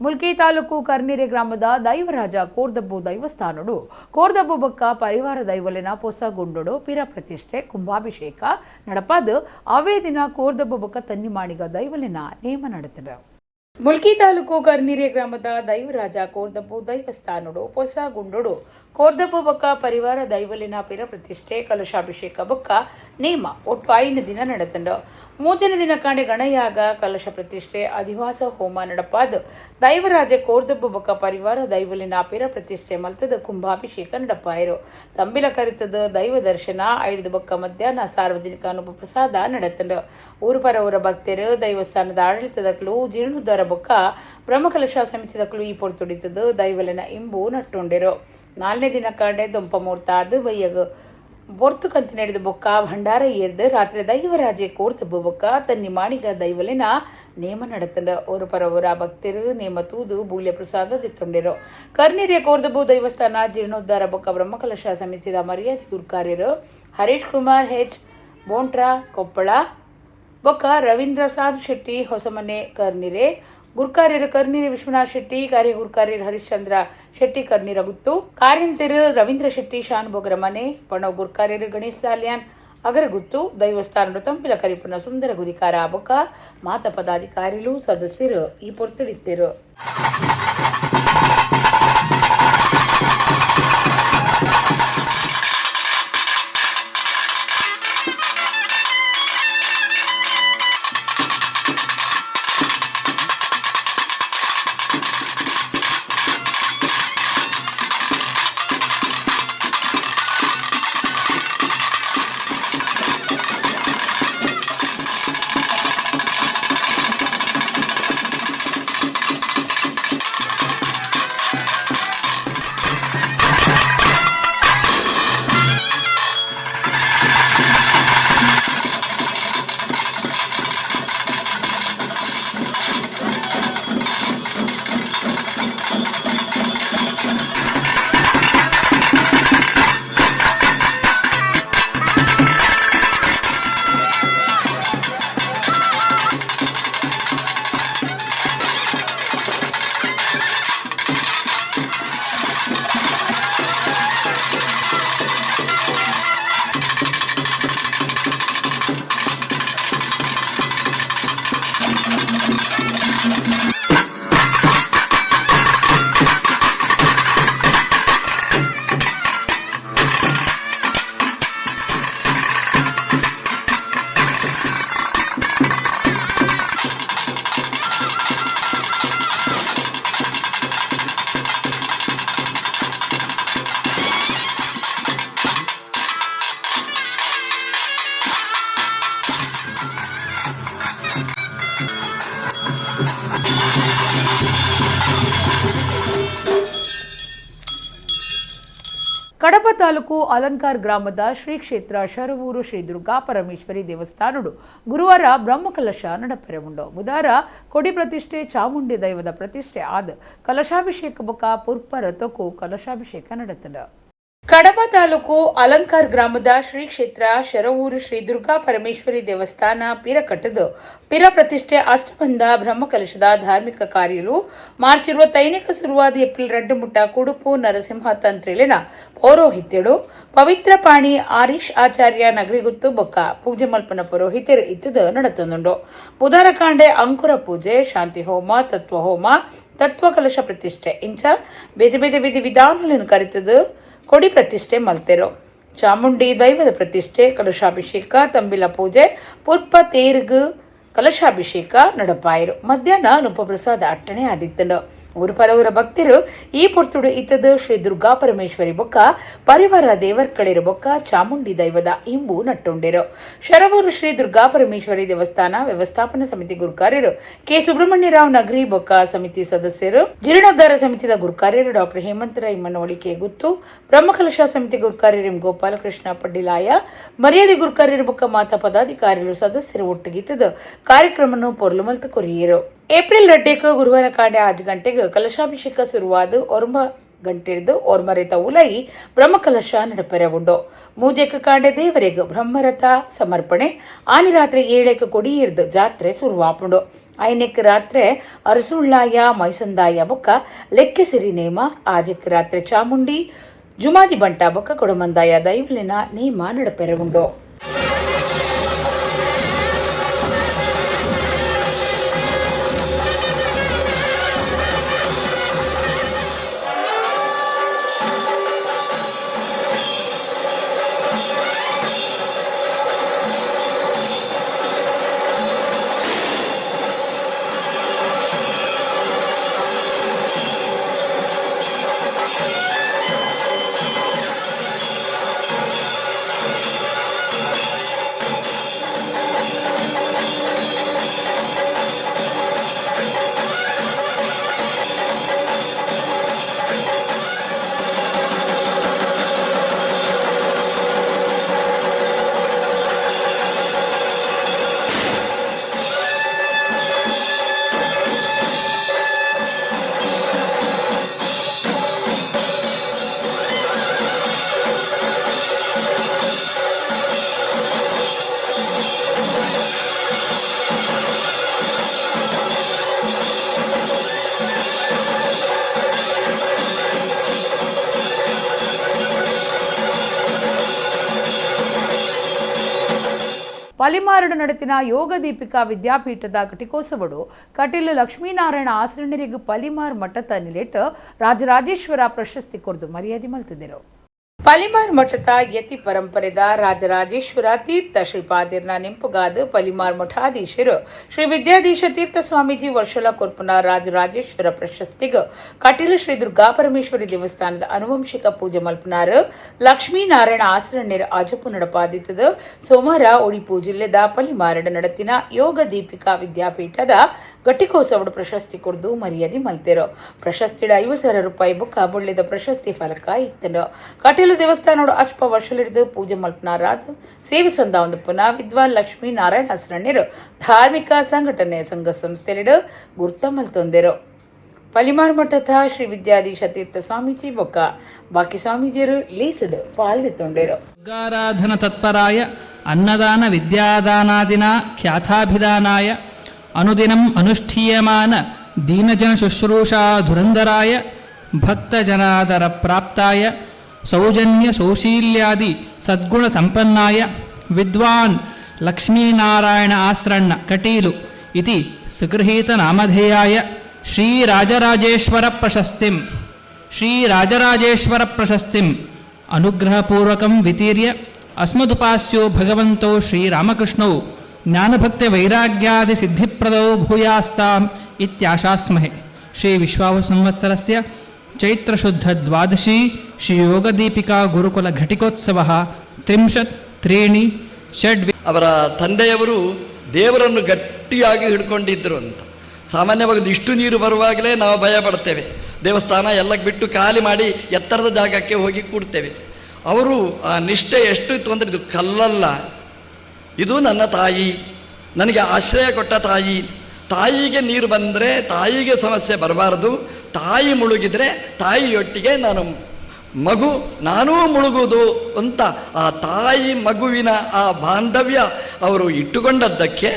ಮುಲ್ಕಿ ತಾಲೂಕು ಕರ್ನಿರೆ ಗ್ರಾಮದ ದೈವರಾಜ ಕೋರ್ದಬ್ಬು ದೈವಸ್ಥಾನಡು ಕೋರ್ದಬ್ಬು ಬೊಕ್ಕ ಪರಿವಾರ ದೈವಲಿನ ಪೊಸಗುಂಡು ಪಿರ ಪ್ರತಿಷ್ಠೆ ಕುಂಭಾಭಿಷೇಕ ನಡಪದು ಅವೇ ದಿನ ಕೋರ್ದಬ್ಬು ಬೊಕ್ಕ ತನ್ನಿಮಾಣಿಗ ದೈವಲಿನ ನೇಮ ನಡೆತದ. ಮುಲ್ಕಿ ತಾಲೂಕು ಕರ್ನಿರೆ ಗ್ರಾಮದ ದೈವರಾಜ ಕೋರ್ದಬ್ಬು ದೈವಸ್ಥಾನಡು ಪೊಸಗುಂಡು ಕೋರ್ದಬ್ಬು ಬೊಕ್ಕ ಪರಿವಾರ ದೈವಲಿನ ಪಿರ ಪ್ರತಿಷ್ಠೆ ಕಲಶಾಭಿಷೇಕ ಬೊಕ್ಕ ನೇಮ ಒಟ್ಟು 5 ದಿನ ನಡೆತಂಡು. 3ನೇ ದಿನ ಕಾಂಡೆ ಗಣಯಾಗ ಕಲಶ ಪ್ರತಿಷ್ಠೆ ಅಧಿವಾಸ ಹೋಮ ನಡಪಾದ ದೈವರಾಜ ಕೋರ್ದಬ್ಬು ಬೊಕ್ಕ ಪರಿವಾರ ದೈವಲಿನ ಪಿರ ಪ್ರತಿಷ್ಠೆ ಮಲ್ತದ ಕುಂಭಾಭಿಷೇಕ ನಡಪಾಯಿರು. ತಂಬಿಲ ಕರಿತದ ದೈವ ದರ್ಶನ 5 ಬೊಕ್ಕ ಮಧ್ಯಾಹ್ನ ಸಾರ್ವಜನಿಕ ಅನುಭವ ಪ್ರಸಾದ ನಡೆತಂಡು. ಊರು ಪರವರ ಭಕ್ತರು ದೈವಸ್ಥಾನದ ಆಡಳಿತದಕ್ಕೂ ಜೀರ್ಣೋದ್ಧಾರ ಬೊಕ್ಕ ಬ್ರಹ್ಮಕಲಶ ಸಮಿತಿದಕ್ಕೂ ಈ ಪೊರ್ತುಡಿತದ ದೈವಲಿನ ಇಂಬು ನಟ್ಟುಂಡಿರು. 4ನೇ ದಿನ ಕಾಂಡೆ ದೊಂಪ ಮುಹೂರ್ತ ಅದು ಬಯ್ಯಗ ಬೊರ್ತು ಕಂತಿ ನಡೆದ ಬೊಕ್ಕ ಭಂಡಾರ ಏರ್ದು ರಾತ್ರಿ ದೈವರಾಜೆ ಕೋರ್ದಬ್ಬು ಬೊಕ್ಕ ತನ್ನಿ ಮಾಡಿಗ ದೈವಲಿನ ನೇಮ ನಡೆತಂಡ. ಊರು ಪರವರ ಭಕ್ತರು ನೇಮ ತೂದು ಬೂಲ್ಯ ಪ್ರಸಾದ ದಿತ್ತೊಂಡಿರು. ಕರ್ನಿರಿಯ ಕೋರ್ದಬ್ಬು ದೈವಸ್ಥಾನ ಜೀರ್ಣೋದ್ಧಾರ ಬೊಕ್ಕ ಬ್ರಹ್ಮಕಲಶ ಸಮಿತಿದ ಮರ್ಯಾದೆ ಗುರುಕಾರ್ಯರು ಹರೀಶ್ ಕುಮಾರ್ ಹೆಚ್ ಬೋಂಟ್ರಾ ಕೊಪ್ಪಳ ಬೊಕ್ಕ ರವೀಂದ್ರ ಸಾಧು ಶೆಟ್ಟಿ ಹೊಸಮನೆ ಕರ್ನಿರೆ ಗುರುಕಾರ್ಯರು ಕರ್ನಿರೆ ವಿಶ್ವನಾಥ್ ಶೆಟ್ಟಿ ಕಾರ್ಯ ಗುರುಕಾರ್ಯರು ಹರಿಶ್ಚಂದ್ರ ಶೆಟ್ಟಿ ಕರ್ನಿರ ಗುತ್ತು ಕಾರ್ಯಂತರು ರವೀಂದ್ರ ಶೆಟ್ಟಿ ಶಾನುಭೋಗರ ಮನೆ ಪಣವ್ ಗುರುಕಾರ್ಯರು ಗಣೇಶ್ ಸಾಲ್ಯಾನ್ ಅಗರಗುತ್ತು ದೈವಸ್ಥಾನದ ತಂಪಿಲ ಕರಿಪುನ ಸುಂದರ ಗುರಿಕಾರ ಬೊಕ್ಕ ಮಾತ ಪದಾಧಿಕಾರಿಗಳು ಸದಸ್ಯರು ಈ ಪೊರ್ತುಡಿತ್ತರು. ಕಡಪ ತಾಲೂಕು ಅಲಂಕಾರ್ ಗ್ರಾಮದ ಶ್ರೀ ಕ್ಷೇತ್ರ ಶರವೂರು ಶ್ರೀ ದುರ್ಗಾ ಪರಮೇಶ್ವರಿ ದೇವಸ್ಥಾನಡು ಗುರುವಾರ ಬ್ರಹ್ಮಕಲಶ ನಡಪೆರವುಂಡು. ಬುಧವಾರ ಕೊಡಿ ಪ್ರತಿಷ್ಠೆ ಚಾಮುಂಡಿ ದೈವದ ಪ್ರತಿಷ್ಠೆ ಆದ ಕಲಶಾಭಿಷೇಕ ಬೊಕ ಪುರ್ಪ ರಥಕ್ಕೂ ಕಲಶಾಭಿಷೇಕ ನಡೆತದ. ಕಡಪ ತಾಲೂಕು ಅಲಂಕಾರ್ ಗ್ರಾಮದ ಶ್ರೀ ಕ್ಷೇತ್ರ ಶರವೂರು ಶ್ರೀ ದುರ್ಗಾ ಪರಮೇಶ್ವರಿ ದೇವಸ್ಥಾನ ಪಿರಕಟ್ಟದ ಪಿರ ಪ್ರತಿಷ್ಠೆ ಅಷ್ಟಬಂಧ ಬ್ರಹ್ಮಕಲಶದ ಧಾರ್ಮಿಕ ಕಾರ್ಯಲು ಮಾರ್ಚ್ 25 ಶುರುವಾದ ಏಪ್ರಿಲ್ 2 ಮುಟ್ಟ ಕುಡುಪು ನರಸಿಂಹ ತಂತ್ರಿಲಿನ ಪೌರೋಹಿತ್ಯಡು ಪವಿತ್ರ ಪಾಣಿ ಆರೀಶ್ ಆಚಾರ್ಯ ನಗರಿಗುತ್ತು ಬೊಕ್ಕ ಪೂಜೆ ಮಲ್ಪನ ಪೌರೋಹಿತ್ಯರು ಇತ್ತದ ನಡೆತಂದುಂಡು. ಬುಧವಾರ ಕಾಂಡೆ ಅಂಕುರ ಪೂಜೆ, ಶಾಂತಿ ಹೋಮ, ತತ್ವ ಹೋಮ, ತತ್ವ ಕಲಶ ಪ್ರತಿಷ್ಠೆ ಇಂಚ ಬೇತೆ ಬೇತೆ ವಿಧಿ ವಿಧಾನಗಳನ್ನು ಕರೆತದು ಕೊಡಿ ಪ್ರತಿಷ್ಠೆ ಮಲ್ತೆರು. ಚಾಮುಂಡಿ ದೈವದ ಪ್ರತಿಷ್ಠೆ, ಕಲಶಾಭಿಷೇಕ, ತಂಬಿಲ ಪೂಜೆ, ಪುರ್ಪ ತೇರ್ಗು ಕಲಶಾಭಿಷೇಕ ನಡಪಾಯಿರು. ಮಧ್ಯಾಹ್ನ ನುಪ್ಪಪ್ರಸಾದ ಅಟ್ಟಣೆ ಆದಿತ್ತಂಡು. ಊರು ಪರವರ ಭಕ್ತರು ಈ ಪುರ್ತುಡು ಇತ್ತದ ಶ್ರೀ ದುರ್ಗಾ ಪರಮೇಶ್ವರಿ ಬೊಕ್ಕ ಪರಿವಾರ ದೇವರ್ಗಳಿರು ಬೊಕ್ಕ ಚಾಮುಂಡಿ ದೈವದ ಇಂಬು ನಟ್ಟುಂಡಿರು. ಶರವೂರು ಶ್ರೀ ದುರ್ಗಾ ಪರಮೇಶ್ವರಿ ದೇವಸ್ಥಾನ ವ್ಯವಸ್ಥಾಪನಾ ಸಮಿತಿ ಗುರುಕಾರ್ಯರು ಕೆ ಸುಬ್ರಹ್ಮಣ್ಯರಾವ್ ನಗರಿ ಬೊಕ್ಕ ಸಮಿತಿ ಸದಸ್ಯರು, ಜೀರ್ಣೋದ್ಧಾರ ಸಮಿತಿಯ ಗುರುಕಾರ್ಯರು ಡಾಕ್ಟರ್ ಹೇಮಂತರಾಯ್ ಮನವಳಿಕೆ ಗುತ್ತು, ಬ್ರಹ್ಮಕಲಶ ಸಮಿತಿ ಗುರುಕಾರ್ಯರು ಎಂ ಗೋಪಾಲಕೃಷ್ಣ ಪಡ್ಡಿಲಾಯ, ಮರ್ಯಾದೆ ಗುರುಕಾರ್ಯರು ಬೊಕ್ಕ ಮಾತಾ ಪದಾಧಿಕಾರಿಗಳು ಸದಸ್ಯರು ಒಟ್ಟಿಗಿತ್ತದ ಕಾರ್ಯಕ್ರಮವನ್ನು ಪೊರ್ಲುಮಲ್ತ ಕೊರಿಯರು. ಏಪ್ರಿಲ್ 2 ಗುರುವಾರ ಕಾಂಡೆ 5 ಗಂಟೆಗೆ ಕಲಶಾಭಿಷೇಕ ಶುರುವಾದ 9 ಗಂಟೆದು ಓರ್ಮರೆತ ಉಲೈ ಬ್ರಹ್ಮಕಲಶ ನಡಪೆರವುಂಡು. ಮೂಜೆಕ ಕಾಂಡೆ ದೇವರಿಗೆ ಬ್ರಹ್ಮರಥ ಸಮರ್ಪಣೆ, ಆನಿ ರಾತ್ರಿ 7 ಕೊಡಿಯಿರ್ದು ಜಾತ್ರೆ ಶುರುವಾಪುಂಡು. 5 ರಾತ್ರಿ ಅರಸುಳ್ಳಾಯ ಮೈಸಂದಾಯ ಬೊಕ್ಕ ಲೆಕ್ಕೆ ಸಿರಿ ನೇಮ, ಆಜಕ್ಕೆ ರಾತ್ರಿ ಚಾಮುಂಡಿ ಜುಮಾದಿ ಬಂಟ ಬೊಕ್ಕ ಕೊಡಮಂದಾಯ ದೈವಲಿನ ನೇಮ ನಡಪೆರವುಂಡು. ಪಲಿಮಾರಡು ನಡೆತಿನ ಯೋಗ ದೀಪಿಕಾ ವಿದ್ಯಾಪೀಠದ ಘಟಿಕೋತ್ಸವಡು ಕಟೀಲು ಲಕ್ಷ್ಮೀನಾರಾಯಣ ಆಸರಣರಿಗೆ ಪಲಿಮಾರ್ ಮಠದ ನಿಲೆಟ್ ರಾಜರಾಜೇಶ್ವರ ಪ್ರಶಸ್ತಿ ಕೊರ್ದು ಮರ್ಯಾದೆ ಮಲ್ತಿದ್ದರು. ಪಲಿಮಾರ್ ಮಠದ ಯತಿ ಪರಂಪರೆದ ರಾಜರಾಜೇಶ್ವರ ತೀರ್ಥ ಶ್ರೀಪಾದಿರ್ನ ನೆಂಪುಗಾದ ಪಲಿಮಾರ್ ಮಠಾಧೀಶರು ಶ್ರೀ ವಿದ್ಯಾಧೀಶ ತೀರ್ಥ ಸ್ವಾಮೀಜಿ ವರ್ಷಲ ಕೊರ್ಪುನ ರಾಜರಾಜೇಶ್ವರ ಪ್ರಶಸ್ತಿಗೆ ಕಟೀಲು ಶ್ರೀ ದುರ್ಗಾ ಪರಮೇಶ್ವರಿ ದೇವಸ್ಥಾನದ ಅನುವಂಶಿಕ ಪೂಜೆ ಮಲ್ಪನಾರ ಲಕ್ಷ್ಮೀನಾರಾಯಣ ಆಸರಣ್ಯರ ಆಜಪು ನಡಪಾದಿತ್ತದ ಸೋಮವಾರ ಉಡುಪಿ ಜಿಲ್ಲೆದ ಪಲಿಮಾರಡ ನಡತಿನ ಯೋಗ ದೀಪಿಕಾ ವಿದ್ಯಾಪೀಠದ ಘಟಿಕೋತ್ಸವದ ಪ್ರಶಸ್ತಿ ಕೊರ್ದು ಮರ್ಯಾದೆ ಮಲ್ತೆರು. ಪ್ರಶಸ್ತಿಡ 50,000 ರೂಪಾಯಿ ಬೊಕ್ಕ ಬೊಳ್ಳೆದ ಪ್ರಶಸ್ತಿ ಫಲಕ ಇತ್ತನು. ಕಟೀಲು ದೇವಸ್ಥಾನೋಡು ಅಷ್ಟ ವರ್ಷಲಿಡಿದು ಪೂಜೆ ಮಲ್ಪನಾರಾದ ಸೇವೆ ಸಂದಾವಂದಪ್ಪನ ವಿದ್ವಾನ್ ಲಕ್ಷ್ಮೀ ನಾರಾಯಣ ಆಸರಣ್ಯರು ಧಾರ್ಮಿಕ ಸಂಘಟನೆ ಸಂಘ ಸಂಸ್ಥೆಲಿಡು ಗುರ್ತ ಮಲ್ತೊಂದೆರು. ಪಲಿಮಾರ್ ಮಠದ ಶ್ರೀ ವಿದ್ಯಾಧೀಶ ತೀರ್ಥ ಸ್ವಾಮೀಜಿ ಬೊಕ್ಕ ಬಾಕಿ ಸ್ವಾಮೀಜಿಯರು ಲೇಸಡು ಪಾಲ್ದೆತ್ತೊಂಡೆರು. ದುರ್ಗಾರಾಧನ ತತ್ಪರಾಯ ಅನ್ನದಾನ ವಿದ್ಯಾದಾನಾದಿನ ಖ್ಯಾತಾಭಿದಾನಾಯ ಅನುದಿನಂ ಅನುಷ್ಠೀಯಮಾನ ದೀನಜನ ಶುಶ್ರೂಷಾ ಧುರಂಧರಾಯ ಭಕ್ತಜನಾದರ ಪ್ರಾಪ್ತಾಯ ಸೌಜನ್ಯ ಸೌಶೀಲ್ಯಾದಿ ಸದ್ಗುಣ ಸಂಪನ್ನಾಯ ವಿದ್ವಾನ್ ಲಕ್ಷ್ಮೀನಾರಾಯಣ ಆಸರಣ್ಣ ಕಟೀಲು ಇತಿ ಸುಗೃಹೀತ ನಾಮಧೇಯಾಯ ಶ್ರೀರಾಜರಾಜೇಶ್ವರ ಪ್ರಶಸ್ತಿಂ ಅನುಗ್ರಹಪೂರ್ವಕಂ ವಿತೀರ್ಯ ಅಸ್ಮದುಪಾಸ್ಯೋ ಭಗವಂತೋ ಶ್ರೀರಾಮಕೃಷ್ಣೌ ಜ್ಞಾನಭಕ್ತಿ ವೈರಾಗ್ಯಾದಿ ಸಿದ್ಧಿಪ್ರದೌ ಭೂಯಾಸ್ತಾಂ ಇತ್ಯಾಶಾಸ್ಮಹೆ. ಶ್ರೀ ವಿಶ್ವಾವಸು ಸಂವತ್ಸರಸ್ಯ ಚೈತ್ರ ಶುದ್ಧ ದ್ವಾದಶಿ ಶ್ರೀ ಯೋಗ ದೀಪಿಕಾ ಗುರುಕುಲ ಘಟಿಕೋತ್ಸವ 33 ಅವರ ತಂದೆಯವರು ದೇವರನ್ನು ಗಟ್ಟಿಯಾಗಿ ಹಿಡ್ಕೊಂಡಿದ್ದರು ಅಂತ. ಸಾಮಾನ್ಯವಾಗಿ ಇಷ್ಟು ನೀರು ಬರುವಾಗಲೇ ನಾವು ಭಯ ಪಡ್ತೇವೆ. ದೇವಸ್ಥಾನ ಎಲ್ಲ ಬಿಟ್ಟು ಖಾಲಿ ಮಾಡಿ ಎತ್ತರದ ಜಾಗಕ್ಕೆ ಹೋಗಿ ಕೂಡ್ತೇವೆ. ಅವರು ಆ ನಿಷ್ಠೆ ಎಷ್ಟು ಇತ್ತು ಅಂದರೆ ಇದು ಕಲ್ಲಲ್ಲ, ಇದು ನನ್ನ ತಾಯಿ, ನನಗೆ ಆಶ್ರಯ ಕೊಟ್ಟ ತಾಯಿ. ತಾಯಿಗೆ ನೀರು ಬಂದರೆ ತಾಯಿಗೆ ಸಮಸ್ಯೆ ಬರಬಾರ್ದು, ತಾಯಿ ಮುಳುಗಿದರೆ ತಾಯಿಯೊಟ್ಟಿಗೆ ನಾನೂ ಮುಳುಗುವುದು ಅಂತ ಆ ತಾಯಿ ಮಗುವಿನ ಆ ಬಾಂಧವ್ಯ ಅವರು ಇಟ್ಟುಕೊಂಡದ್ದಕ್ಕೆ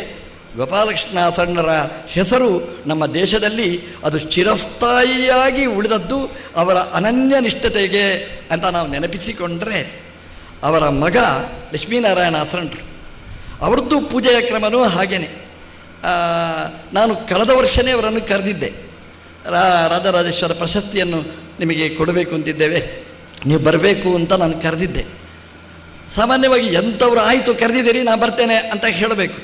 ಗೋಪಾಲಕೃಷ್ಣ ಶರಣರ ಹೆಸರು ನಮ್ಮ ದೇಶದಲ್ಲಿ ಅದು ಚಿರಸ್ಥಾಯಿಯಾಗಿ ಉಳಿದದ್ದು ಅವರ ಅನನ್ಯ ನಿಷ್ಠತೆಗೆ ಅಂತ ನಾವು ನೆನಪಿಸಿಕೊಂಡ್ರೆ, ಅವರ ಮಗ ಲಕ್ಷ್ಮೀನಾರಾಯಣ ಶರಣರು ಅವ್ರದ್ದು ಪೂಜೆಯ ಕ್ರಮವೂ ಹಾಗೇನೆ. ನಾನು ಕಳೆದ ವರ್ಷವೇ ಅವರನ್ನು ಕರೆದಿದ್ದೆ. ರಾಜರಾಜೇಶ್ವರ ಪ್ರಶಸ್ತಿಯನ್ನು ನಿಮಗೆ ಕೊಡಬೇಕು ಅಂತಿದ್ದೇವೆ, ನೀವು ಬರಬೇಕು ಅಂತ ನಾನು ಕರೆದಿದ್ದೆ. ಸಾಮಾನ್ಯವಾಗಿ ಎಂಥವ್ರು ಆಯಿತು ಕರೆದಿದ್ದೀರಿ, ನಾನು ಬರ್ತೇನೆ ಅಂತ ಹೇಳಬೇಕು.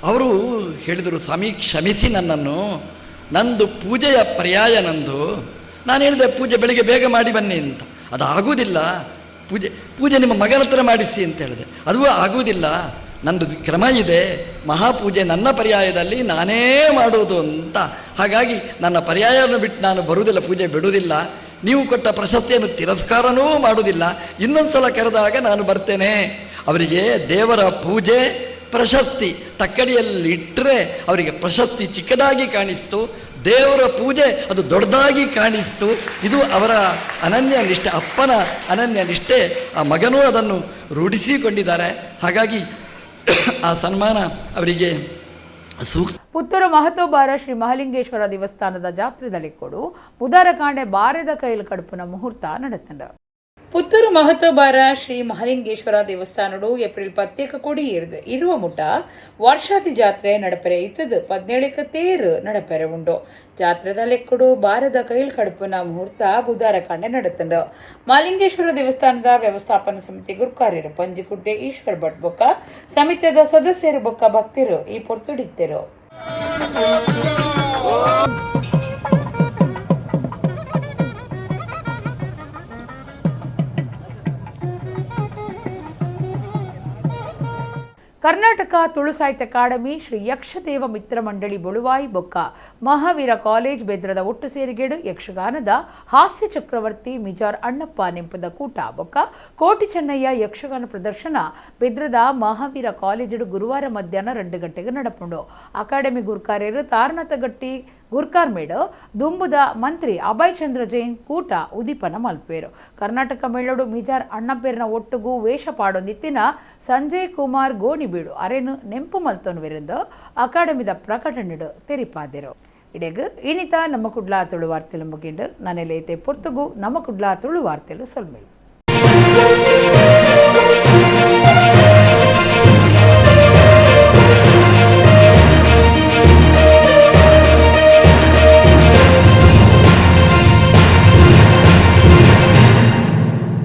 ಅವರು ಹೇಳಿದರು, ಸ್ವಾಮಿ ಕ್ಷಮಿಸಿ ನನ್ನನ್ನು, ನಂದು ಪೂಜೆಯ ಪರ್ಯಾಯ ನಂದು. ನಾನು ಹೇಳಿದೆ ಪೂಜೆ ಬೆಳಿಗ್ಗೆ ಬೇಗ ಮಾಡಿ ಬನ್ನಿ ಅಂತ. ಅದು ಆಗುವುದಿಲ್ಲ, ಪೂಜೆ ನಿಮ್ಮ ಮಗನ ಹತ್ರ ಮಾಡಿಸಿ ಅಂತ ಹೇಳಿದೆ. ಅದು ಆಗುವುದಿಲ್ಲ, ನಂದು ಕ್ರಮ ಇದೆ, ಮಹಾಪೂಜೆ ನನ್ನ ಪರ್ಯಾಯದಲ್ಲಿ ನಾನೇ ಮಾಡುವುದು ಅಂತ. ಹಾಗಾಗಿ ನನ್ನ ಪರ್ಯಾಯವನ್ನು ಬಿಟ್ಟು ನಾನು ಬರುವುದಿಲ್ಲ, ಪೂಜೆ ಬಿಡುವುದಿಲ್ಲ, ನೀವು ಕೊಟ್ಟ ಪ್ರಶಸ್ತಿಯನ್ನು ತಿರಸ್ಕಾರನೂ ಮಾಡುವುದಿಲ್ಲ, ಇನ್ನೊಂದು ಸಲ ಕರೆದಾಗ ನಾನು ಬರ್ತೇನೆ. ಅವರಿಗೆ ದೇವರ ಪೂಜೆ ಪ್ರಶಸ್ತಿ ತಕ್ಕಡಿಯಲ್ಲಿ ಇಟ್ಟರೆ ಅವರಿಗೆ ಪ್ರಶಸ್ತಿ ಚಿಕ್ಕದಾಗಿ ಕಾಣಿಸ್ತು, ದೇವರ ಪೂಜೆ ಅದು ದೊಡ್ಡದಾಗಿ ಕಾಣಿಸ್ತು. ಇದು ಅವರ ಅನನ್ಯ ನಿಷ್ಠೆ, ಅಪ್ಪನ ಅನನ್ಯ ನಿಷ್ಠೆ. ಆ ಮಗನೂ ಅದನ್ನು ರೂಢಿಸಿಕೊಂಡಿದ್ದಾರೆ. ಹಾಗಾಗಿ ಆ ಸನ್ಮಾನ ಅವರಿಗೆ ಸೂಕ್ತ. ಪುತ್ತೂರು ಮಹತೋಬಾರ ಶ್ರೀ ಮಹಾಲಿಂಗೇಶ್ವರ ದೇವಸ್ಥಾನದ ಜಾತ್ರೆದಲ್ಲಿ ಕೊಡು ಬುಧಾರಕಾಂಡೆ ಬಾರದ ಕೈಲು ಕಡುಪುನ ಮುಹೂರ್ತ ನಡೆತಂಡ. ಪುತ್ತೂರು ಮಹತೋಬಾರ ಶ್ರೀ ಮಹಾಲಿಂಗೇಶ್ವರ ದೇವಸ್ಥಾನಡು ಏಪ್ರಿಲ್ 10 ಕೊಡಿ ಇರುವ ಮುಟ್ಟ ವರ್ಷಾದಿ ಜಾತ್ರೆ ನಡಪೆರೆ ಇತ್ತದು 17 ತೇರು ನಡಪೆರೆ ಉಂಡು. ಜಾತ್ರೆದ ಲೆಕ್ಕಡು ಬಾರದ ಕೈಲ್ ಕಡುಪುನ ಮುಹೂರ್ತ ಬುಧಾರ ಕಾಂಡೆ ನಡೆತಂಡ. ಮಹಾಲಿಂಗೇಶ್ವರ ದೇವಸ್ಥಾನದ ವ್ಯವಸ್ಥಾಪನಾ ಸಮಿತಿ ಗುರುಕಾರ್ಯರು ಪಂಜಿಕುಡ್ಡೆ ಈಶ್ವರ್ ಭಟ್ ಬೊಕ್ಕ ಸಮಿತಿಯ ಸದಸ್ಯರು ಬೊಕ್ಕ ಭಕ್ತರು ಈ ಪೊರ್ತುಡಿತ್ತರು. ಕರ್ನಾಟಕ ತುಳು ಸಾಹಿತ್ಯ ಅಕಾಡೆಮಿ ಶ್ರೀ ಯಕ್ಷದೇವ ಮಿತ್ರ ಮಂಡಳಿ ಬೊಳುವಾಯಿ ಬೊಕ್ಕ ಮಹಾವೀರ ಕಾಲೇಜ್ ಬೆದ್ರದ ಒಟ್ಟು ಸೇರಿಗೇಡು ಯಕ್ಷಗಾನದ ಹಾಸ್ಯ ಚಕ್ರವರ್ತಿ ಮಿಜಾರ್ ಅಣ್ಣಪ್ಪ ನೆಂಪದ ಕೂಟ ಬೊಕ್ಕ ಕೋಟಿ ಚೆನ್ನಯ್ಯ ಯಕ್ಷಗಾನ ಪ್ರದರ್ಶನ ಬೆದ್ರದ ಮಹಾವೀರ ಕಾಲೇಜು ಗುರುವಾರ ಮಧ್ಯಾಹ್ನ 2 ಗಂಟೆಗೆ ನಡಪುಂಡು. ಅಕಾಡೆಮಿ ಗುರುಕಾರ್ಯರು ತಾರನಾಥಗಟ್ಟಿ ಗುರ್ಕಾರ್ಮೇಡ್ ದುಂಬುದ ಮಂತ್ರಿ ಅಭಯ್ ಚಂದ್ರ ಜೈನ್ ಕೂಟ ಉದೀಪನ ಮಲ್ಪೇರು. ಕರ್ನಾಟಕ ಮೇಳಡು ಮಿಜಾರ್ ಅಣ್ಣಪ್ಪೇರಿನ ಒಟ್ಟುಗೂ ವೇಷ ಪಾಡೊಂದಿತ್ತಿನ ಸಂಜಯ್ ಕುಮಾರ್ ಗೋಣಿಬೀಡು ಅರೆನು ನೆಂಪು ಮಲ್ತೊನ್ವಿರಂದು ಅಕಾಡೆಮಿದ ಪ್ರಕಟಣೆಡು ತೆರಿಪಾದಿರು. ಇಡೆಗು ಇನಿತ ನಮ್ಮ ಕುಡ್ಲಾ ತುಳು ವಾರ್ತೆಲು ಮುಗಿಂಡು ನನೆಲೈತೆ ಪೊರ್ತುಗು ನಮ್ಮ ಕುಡ್ಲಾ ತುಳು ವಾರ್ತೆಲು ಸೊಲ್ಮೇಲು.